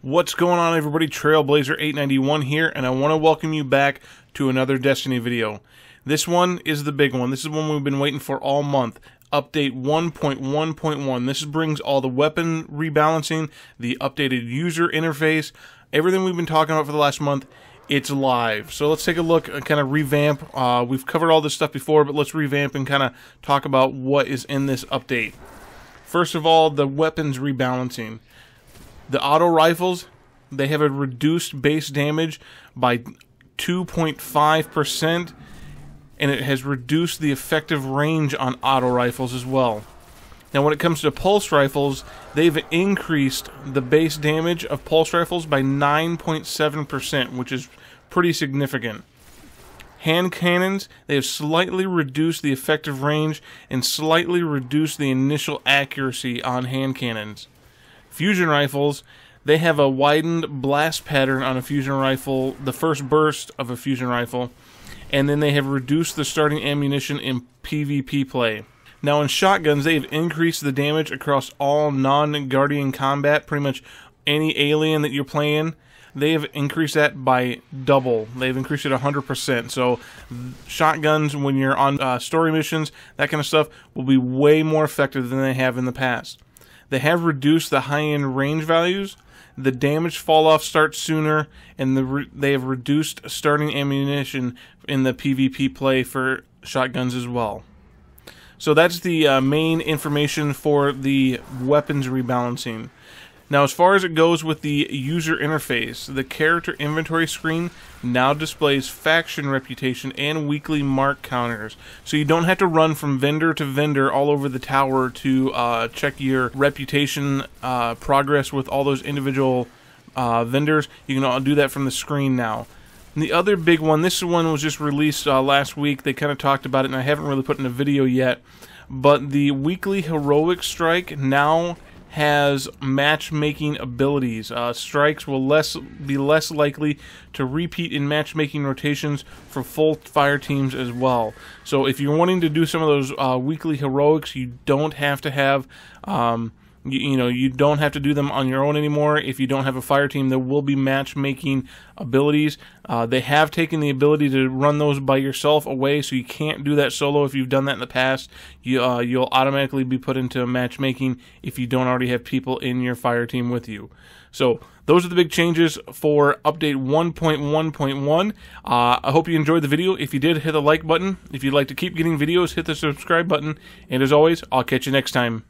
What's going on, everybody? Trailblazer891 here, and I want to welcome you back to another Destiny video. This one is the big one. This is one we've been waiting for all month. Update 1.1.1. This brings all the weapon rebalancing, the updated user interface, everything we've been talking about for the last month. It's live. So let's take a look and kind of revamp. We've covered all this stuff before, but let's revamp and kind of talk about what is in this update. First of all, the weapons rebalancing. The auto rifles, they have a reduced base damage by 2.5%, and it has reduced the effective range on auto rifles as well. Now when it comes to pulse rifles, they've increased the base damage of pulse rifles by 9.7%, which is pretty significant. Hand cannons, they have slightly reduced the effective range and slightly reduced the initial accuracy on hand cannons. Fusion rifles, they have a widened blast pattern on a fusion rifle, the first burst of a fusion rifle, and then they have reduced the starting ammunition in PvP play. Now in shotguns, they have increased the damage across all non-Guardian combat, pretty much any alien that you're playing. They have increased that by double. They've increased it 100%. So shotguns, when you're on story missions, that kind of stuff, will be way more effective than they have in the past. They have reduced the high-end range values. The damage fall-off starts sooner, and they have reduced starting ammunition in the PvP play for shotguns as well. So that's the main information for the weapons rebalancing. Now, as far as it goes with the user interface, the character inventory screen now displays faction reputation and weekly mark counters. So you don't have to run from vendor to vendor all over the tower to check your reputation progress with all those individual vendors. You can all do that from the screen now. And the other big one, this one was just released last week. They kind of talked about it, and I haven't really put in a video yet. But the weekly heroic strike now has matchmaking abilities. Strikes will be less likely to repeat in matchmaking rotations for full fire teams as well. So if you're wanting to do some of those weekly heroics, you don't have to have you don't have to do them on your own anymore. If you don't have a fire team, there will be matchmaking abilities. They have taken the ability to run those by yourself away, so you can't do that solo. If you've done that in the past, you'll automatically be put into matchmaking if you don't already have people in your fire team with you. So those are the big changes for update 1.1.1. I hope you enjoyed the video. If you did, hit the like button. If you'd like to keep getting videos, hit the subscribe button. And as always, I'll catch you next time.